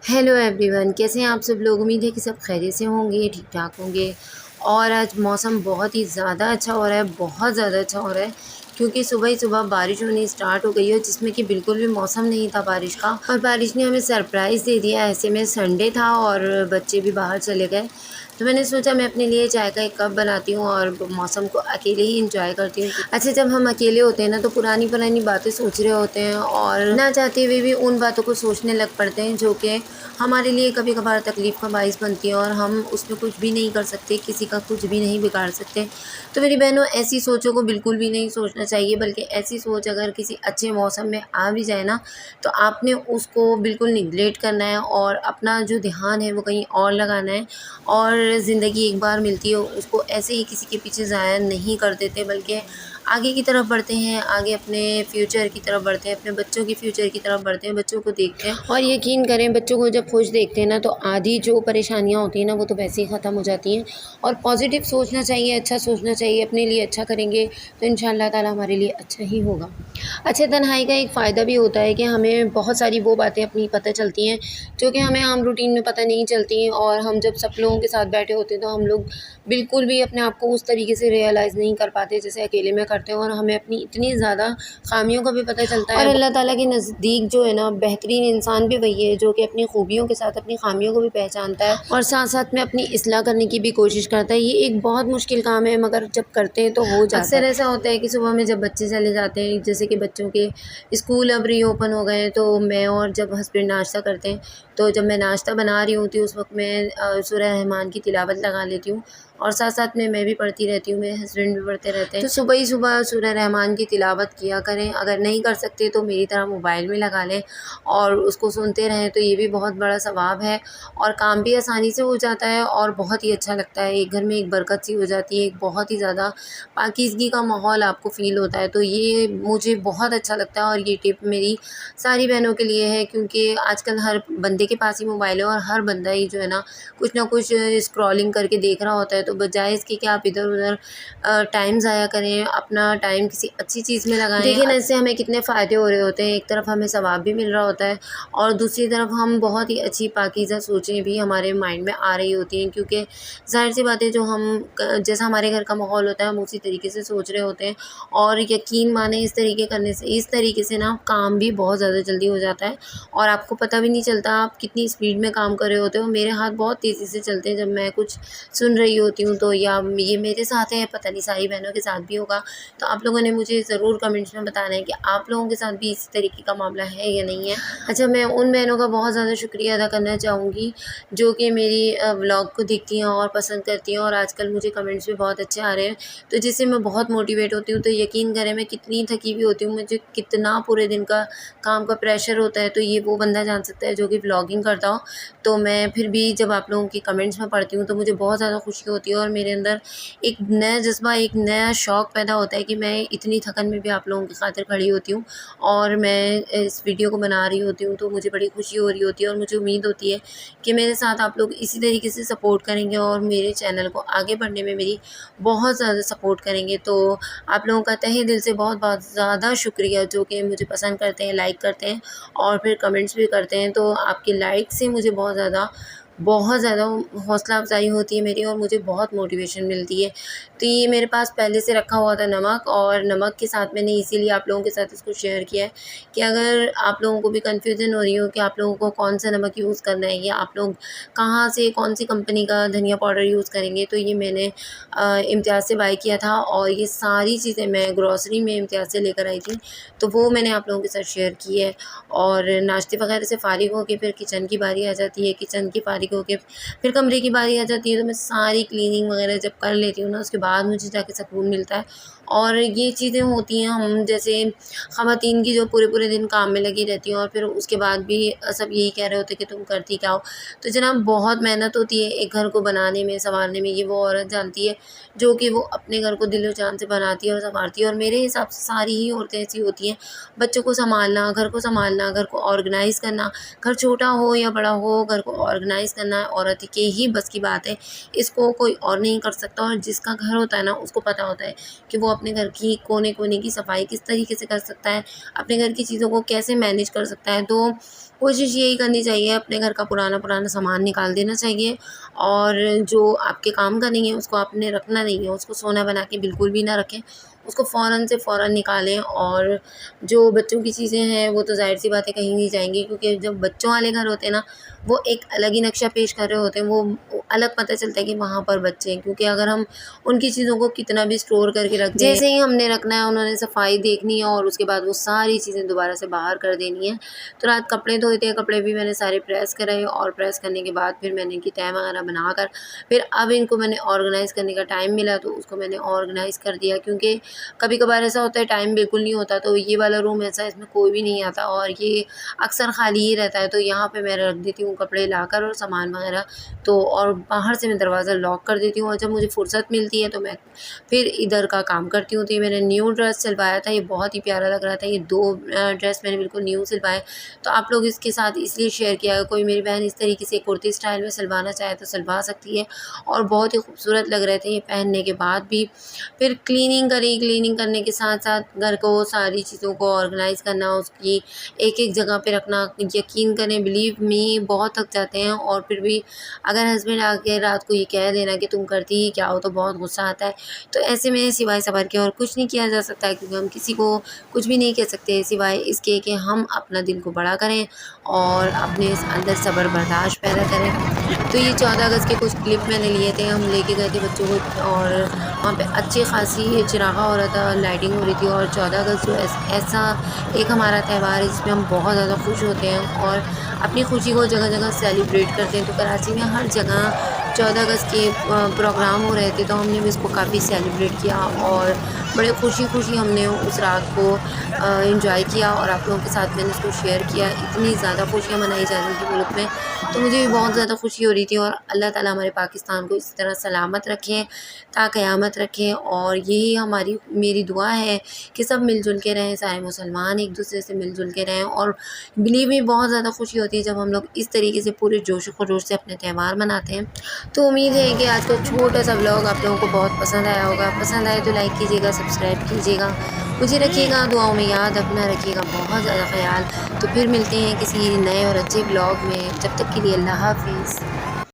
Hello everyone, कैसे हैं आप सब लोग। उम्मीद है कि सब खैरियत से होंगे, ठीक ठाक होंगे। और आज मौसम बहुत ही ज़्यादा अच्छा हो रहा है, बहुत ज़्यादा अच्छा हो रहा है, क्योंकि सुबह ही सुबह बारिश होनी स्टार्ट हो गई है, जिसमें कि बिल्कुल भी मौसम नहीं था बारिश का। और बारिश ने हमें सरप्राइज़ दे दिया। ऐसे में संडे था और बच्चे भी बाहर चले गए, तो मैंने सोचा मैं अपने लिए चाय का एक कप बनाती हूँ और मौसम को अकेले ही इंजॉय करती हूँ। अच्छा, जब हम अकेले होते हैं ना, तो पुरानी पुरानी बातें सोच रहे होते हैं और ना चाहते हुए भी उन बातों को सोचने लग पड़ते हैं जो कि हमारे लिए कभी कभार तकलीफ़ का बाइस बनती है, और हम उसमें कुछ भी नहीं कर सकते, किसी का कुछ भी नहीं बिगाड़ सकते। तो मेरी बहनों, ऐसी सोचों को बिल्कुल भी नहीं सोचना चाहिए, बल्कि ऐसी सोच अगर किसी अच्छे मौसम में आ भी जाए ना, तो आपने उसको बिल्कुल निगलेक्ट करना है और अपना जो ध्यान है वो कहीं और लगाना है। और ज़िंदगी एक बार मिलती है, उसको ऐसे ही किसी के पीछे ज़ाया नहीं कर देते, बल्कि आगे की तरफ बढ़ते हैं, आगे अपने फ्यूचर की तरफ बढ़ते हैं, अपने बच्चों की फ्यूचर की तरफ बढ़ते हैं, बच्चों को देखते हैं। और यकीन करें, बच्चों को जब खुश देखते हैं ना, तो आधी जो परेशानियां होती हैं ना, वो तो वैसे ही ख़त्म हो जाती हैं। और पॉजिटिव सोचना चाहिए, अच्छा सोचना चाहिए, अपने लिए अच्छा करेंगे तो इंशाअल्लाह ताला हमारे लिए अच्छा ही होगा। अच्छा, तन्हाई का एक फ़ायदा भी होता है कि हमें बहुत सारी वो बातें अपनी पता चलती हैं जो कि हमें आम रूटीन में पता नहीं चलती। और हम जब सब लोगों के साथ बैठे होते हैं, तो हम लोग बिल्कुल भी अपने आप को उस तरीके से रियलाइज़ नहीं कर पाते जैसे अकेले में करते हैं, और हमें अपनी इतनी ज़्यादा ख़ामियों का भी पता चलता है। और अल्लाह ताला के नज़दीक जो है ना, बेहतरीन इंसान भी वही है जो कि अपनी खूबियों के साथ अपनी ख़ामियों को भी पहचानता है और साथ-साथ में अपनी इस्लाह करने की भी कोशिश करता है। ये एक बहुत मुश्किल काम है, मगर जब करते हैं तो हो जाता है। अक्सर ऐसा होता है कि सुबह में जब बच्चे चले जाते हैं, जैसे कि बच्चों के स्कूल अब रीओपन हो गए हैं, तो मैं और जब हस्बैंड नाश्ता करते हैं, तो जब मैं नाश्ता बना रही होती हूँ, उस वक़्त मैं सूरह रहमान की तिलावत लगा लेती हूँ, और साथ-साथ में मैं भी पढ़ती रहती हूँ, मेरे हस्बैंड भी पढ़ते रहते हैं। तो सुबह ही सुबह सूरह रहमान की तिलावत किया करें। अगर नहीं कर सकते तो मेरी तरह मोबाइल में लगा लें और उसको सुनते रहें, तो ये भी बहुत बड़ा सवाब है और काम भी आसानी से हो जाता है और बहुत ही अच्छा लगता है। एक घर में एक बरकत सी हो जाती है, एक बहुत ही ज़्यादा पाकीज़गी का माहौल आपको फ़ील होता है। तो ये मुझे बहुत अच्छा लगता है, और ये टिप मेरी सारी बहनों के लिए है, क्योंकि आजकल हर बंदे के पास ही मोबाइल है और हर बंदा ही जो है ना, कुछ ना कुछ स्क्रॉलिंग करके देख रहा होता है। तो बजाय इसके कि आप इधर-उधर टाइम ज़ाया करें, अपना टाइम किसी अच्छी चीज़ में लगाएँ। देखिए ना, इससे हमें कितने फ़ायदे हो रहे होते हैं। एक तरफ हमें सवाब भी मिल रहा होता है, और दूसरी तरफ हम बहुत ही अच्छी पाकीज़ा सोचें भी हमारे माइंड में आ रही होती हैं, क्योंकि ज़ाहिर-सी बात है, जो हम जैसा हमारे घर का माहौल होता है, हम उसी तरीके से सोच रहे होते हैं। और यकीन मानें, इस तरीके से ना काम भी बहुत ज़्यादा जल्दी हो जाता है, और आपको पता भी नहीं चलता आप कितनी स्पीड में काम कर रहे होते हो। मेरे हाथ बहुत तेज़ी से चलते हैं जब मैं कुछ सुन रही होती हूँ, तो या ये मेरे साथ है, पता नहीं सारी बहनों के साथ भी होगा। तो आप लोगों ने मुझे ज़रूर कमेंट्स में बताना है कि आप लोगों के साथ भी इसी तरीके का मामला है या नहीं है। अच्छा, मैं उन बहनों का बहुत ज़्यादा शुक्रिया अदा करना चाहूँगी जो कि मेरी व्लॉग को देखती हैं और पसंद करती हैं, और आजकल मुझे कमेंट्स भी बहुत अच्छे आ रहे हैं, तो जिससे मैं बहुत मोटिवेट होती हूँ। तो यकीन करें, मैं कितनी थकी हुई होती हूँ, मुझे कितना पूरे दिन का काम का प्रेशर होता है, तो ये वो बंदा जान सकता है जो कि व्लॉगिंग करता हो। तो मैं फिर भी जब आप लोगों की कमेंट्स में पढ़ती हूँ, तो मुझे बहुत ज़्यादा खुशी होती है, और मेरे अंदर एक नया जज़्बा, एक नया शौक़ पैदा होता है कि मैं इतनी थकन में भी आप लोगों की खातिर खड़ी होती हूँ, और मैं इस वीडियो को बना रही होती हूँ। तो मुझे बड़ी खुशी हो रही होती है, और मुझे उम्मीद होती है कि मेरे साथ आप लोग इसी तरीके से सपोर्ट करेंगे और मेरे चैनल को आगे बढ़ने में मेरी बहुत ज़्यादा सपोर्ट करेंगे। तो आप लोगों का तहे दिल से बहुत बहुत ज़्यादा शुक्रिया, जो कि मुझे पसंद करते हैं, लाइक करते हैं और फिर कमेंट्स भी करते हैं। तो आपके लाइक से मुझे बहुत ज़्यादा हौसला अफ़ज़ाई होती है मेरी, और मुझे बहुत मोटिवेशन मिलती है। तो ये मेरे पास पहले से रखा हुआ था नमक, और नमक के साथ मैंने इसीलिए आप लोगों के साथ इसको शेयर किया है कि अगर आप लोगों को भी कन्फ्यूज़न हो रही हो कि आप लोगों को कौन-सा नमक यूज़ करना है, या आप लोग कहाँ से कौन-सी कंपनी का धनिया पाउडर यूज़ करेंगे, तो ये मैंने इम्तियाज़ से बाय किया था, और ये सारी चीज़ें मैं ग्रॉसरी में इम्तियाज़ से लेकर आई थी, तो वो मैंने आप लोगों के साथ शेयर की है। और नाश्ते वगैरह से फ़ारिग होके फिर किचन की बारी आ जाती है, किचन की फ़ारिग होके फिर कमरे की बारी आ जाती है, तो मैं सारी क्लीनिंग वगैरह जब कर लेती हूँ ना, उसके बाद मुझे जाके सुकून मिलता है। और ये चीज़ें होती हैं, हम जैसे ख़वातीन की जो पूरे-पूरे दिन काम में लगी रहती हैं, और फिर उसके बाद भी सब यही कह रहे होते हैं कि तुम करती क्या हो? तो जनाब, बहुत मेहनत होती है एक घर को बनाने में, सँवारने में, ये वो औरत जानती है जो कि वो अपने घर को दिल-ओ-जान से बनाती है और सँवारती है। और मेरे हिसाब से सारी ही औरतें ऐसी होती हैं। बच्चों को सँभालना, घर को सँभालना, घर को ऑर्गनाइज़ करना, घर छोटा हो या बड़ा हो, घर को ऑर्गनाइज़ करना औरत के ही बस की बात है। इसको कोई और नहीं कर सकता, और जिसका घर होता है ना, उसको पता होता है कि वो अपने घर की कोने-कोने की सफाई किस तरीके से कर सकता है, अपने घर की चीज़ों को कैसे मैनेज कर सकता है। तो कोशिश यही करनी चाहिए, अपने घर का पुराना सामान निकाल देना चाहिए और जो आपके काम का नहीं है उसको आपने रखना नहीं है, उसको सोना बना के बिल्कुल भी ना रखें। उसको फ़ौरन से फ़ौरन निकालें और जो बच्चों की चीज़ें हैं वो तो ज़ाहिर-सी बात है कहीं नहीं जाएँगी, क्योंकि जब बच्चों वाले घर होते हैं ना, वो एक अलग ही नक्शा पेश कर रहे होते हैं। वो अलग पता चलता है कि वहाँ पर बच्चे हैं, क्योंकि अगर हम उनकी चीज़ों को कितना भी स्टोर करके रख दें, जैसे ही हमने रखना है उन्होंने सफाई देखनी है और उसके बाद वो सारी चीज़ें दोबारा से बाहर कर देनी है। तो रात कपड़े धोए थे, कपड़े भी मैंने सारे प्रेस कराए और प्रेस करने के बाद फिर मैंने इनकी तह वगैरह बनाकर फिर अब इनको मैंने ऑर्गेनाइज़ करने का टाइम मिला तो उसको मैंने ऑर्गेनाइज़ कर दिया, क्योंकि कभी-कभार ऐसा होता है टाइम बिल्कुल नहीं होता। तो ये वाला रूम ऐसा है, इसमें कोई भी नहीं आता और ये अक्सर खाली ही रहता है, तो यहाँ पे मैं रख देती हूँ कपड़े लाकर और सामान वगैरह। तो और बाहर से मैं दरवाज़ा लॉक कर देती हूँ और जब मुझे फुर्सत मिलती है तो मैं फिर इधर का काम करती हूँ। तो ये मैंने न्यू ड्रेस सिलवाया था, ये बहुत ही प्यारा लग रहा था। ये 2 ड्रेस मैंने बिल्कुल न्यू सिलवाए। तो आप लोग इसके साथ इसलिए शेयर किया, अगर कोई मेरी बहन इस तरीके से कुर्ती स्टाइल में सिलवाना चाहे तो सिलवा सकती है और बहुत ही खूबसूरत लग रहे थे ये पहनने के बाद भी। फिर क्लीनिंग करी, क्लीनिंग करने के साथ-साथ घर को सारी चीज़ों को ऑर्गेनाइज़ करना, उसकी एक-एक जगह पे रखना। यकीन करें, बिलीव मी, बहुत थक जाते हैं और फिर भी अगर हस्बैंड आके रात को ये कह देना कि तुम करती ही क्या हो, तो बहुत गुस्सा आता है। तो ऐसे में सिवाय सब्र के और कुछ नहीं किया जा सकता है, क्योंकि हम किसी को कुछ भी नहीं कह सकते सिवाय इसके कि हम अपना दिल को बड़ा करें और अपने अंदर सब्र बर्दाश्त पैदा करें। तो ये 14 अगस्त के कुछ क्लिप मैंने लिए थे, हम लेके गए थे बच्चों को और वहाँ पे अच्छी खासी चिरागा हो रहा था, लाइटिंग हो रही थी। और 14 अगस्त जो ऐसा एक हमारा त्यौहार है जिसमें हम बहुत ज़्यादा खुश होते हैं और अपनी खुशी को जगह-जगह सेलिब्रेट करते हैं। तो कराची में हर जगह 14 अगस्त के प्रोग्राम हो रहे थे, तो हमने भी इसको काफ़ी सेलिब्रेट किया और बड़े खुशी-खुशी हमने उस रात को एंजॉय किया और आप लोगों के साथ मैंने इसको शेयर किया। इतनी ज़्यादा खुशियाँ मनाई जा रही थी मुल्क में, तो मुझे भी बहुत ज़्यादा खुशी हो रही थी। और अल्लाह ताला हमारे पाकिस्तान को इसी तरह सलामत रखे, ता क़यामत रखे और यही मेरी दुआ है कि सब मिल-जुल के रहें, सारे मुसलमान एक दूसरे से मिल-जुल के रहें। और बिलीव मी, बहुत ज़्यादा खुशी होती है जब हम लोग इस तरीके से पूरे जोश व खरोश से अपने त्यौहार मनाते हैं। तो उम्मीद है कि आज का छोटा-सा व्लॉग आप लोगों को बहुत पसंद आया होगा। पसंद आए तो लाइक कीजिएगा, सब्सक्राइब कीजिएगा। मुझे रखिएगा दुआओं में याद, अपना रखिएगा बहुत ज़्यादा ख़याल। तो फिर मिलते हैं किसी नए और अच्छे व्लॉग में। जब तक के लिए अल्लाह हाफ़िज़।